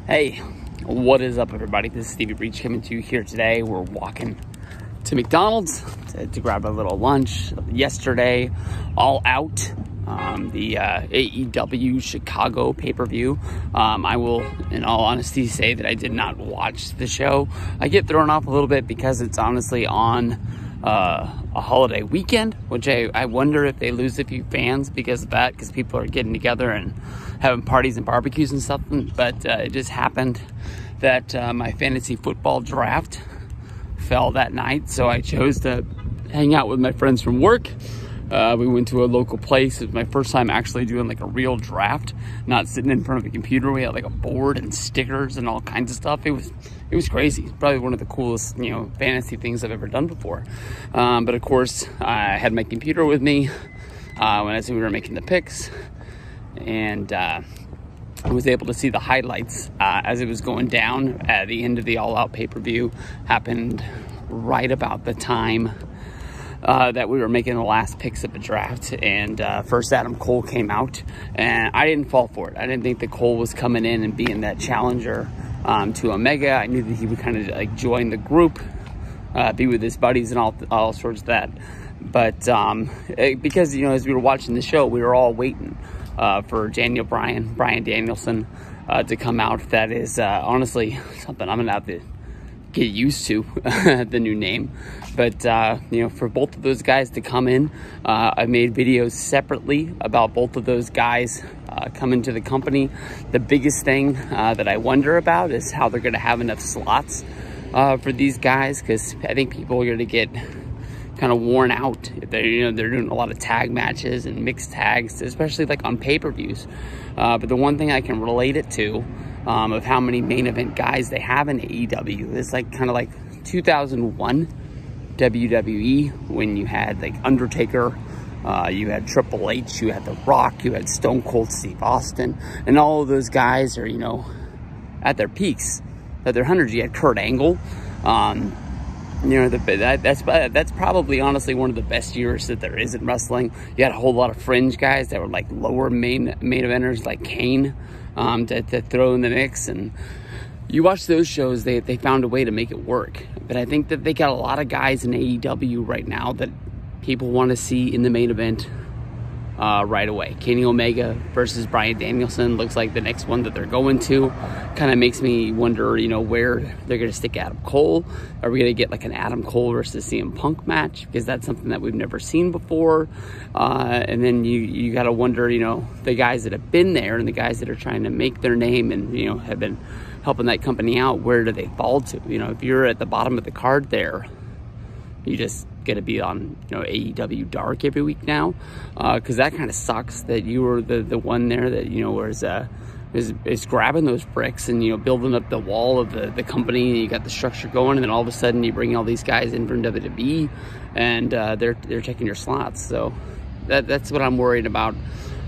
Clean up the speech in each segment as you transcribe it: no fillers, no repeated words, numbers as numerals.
Hey, what is up, everybody? This is Stevie Breach coming to you here today. We're walking to McDonald's to grab a little lunch. Yesterday, All Out, the AEW Chicago pay-per-view. I will, in all honesty, say that I did not watch the show. I get thrown off a little bit because it's honestly on a holiday weekend, which I wonder if they lose a few fans because of that, because people are getting together and having parties and barbecues and stuff. But it just happened that my fantasy football draft fell that night, so I chose to hang out with my friends from work. We went to a local place. It was my first time actually doing like a real draft, not sitting in front of a computer. We had like a board and stickers and all kinds of stuff. It was crazy. It's probably one of the coolest, fantasy things I've ever done before. But of course, I had my computer with me as we were making the picks, and I was able to see the highlights as it was going down. At the end of the All Out pay-per-view happened right about the time that we were making the last picks of the draft, and first Adam Cole came out, and I didn't fall for it. I didn't think that Cole was coming in and being that challenger to Omega. I knew that he would kind of like join the group, be with his buddies and all sorts of that. But because as we were watching the show, we were all waiting for Bryan Danielson to come out. That is honestly something I'm gonna have to get used to, the new name. But for both of those guys to come in, I made videos separately about both of those guys coming to the company. The biggest thing that I wonder about is how they're going to have enough slots for these guys, because I think people are going to get kind of worn out. They're doing a lot of tag matches and mixed tags, especially like on pay-per-views. But the one thing I can relate it to, of how many main event guys they have in AEW, is like kind of like 2001 WWE, when you had like Undertaker, you had Triple H, you had The Rock, you had Stone Cold Steve Austin, and all of those guys are at their peaks, at their hundreds. You had Kurt Angle. That's probably honestly one of the best years that there is in wrestling. You had a whole lot of fringe guys that were like lower main eventers, like Kane, to throw in the mix. And you watch those shows, they found a way to make it work. But I think that they got a lot of guys in AEW right now that people want to see in the main event right away. Kenny Omega versus Bryan Danielson looks like the next one that they're going to. Kind of makes me wonder, where they're going to stick Adam Cole. Are we going to get like an Adam Cole versus CM Punk match? Because that's something that we've never seen before. And then you got to wonder, the guys that have been there and the guys that are trying to make their name and, have been helping that company out, where do they fall to? If you're at the bottom of the card there, you just going to be on AEW Dark every week now, because that kind of sucks that you were the one there that is grabbing those bricks and building up the wall of the company, and you got the structure going, and then all of a sudden you bring all these guys in from WWE, and they're taking your slots. So that's what I'm worried about.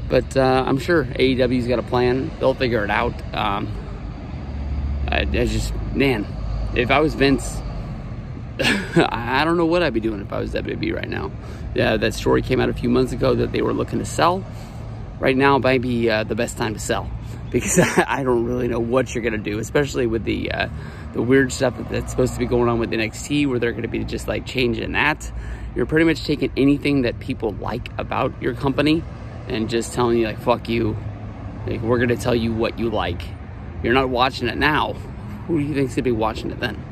But I'm sure AEW's got a plan. They'll figure it out. If I was Vince, I don't know what I'd be doing if I was WWE right now. Yeah, that story came out a few months ago that they were looking to sell. Right now might be the best time to sell, because I don't really know what you're going to do, especially with the weird stuff that's supposed to be going on with NXT, where they're going to be just like changing that. You're pretty much taking anything that people like about your company and just telling you, like, fuck you. Like, we're going to tell you what you like. You're not watching it now. Who do you think's going to be watching it then?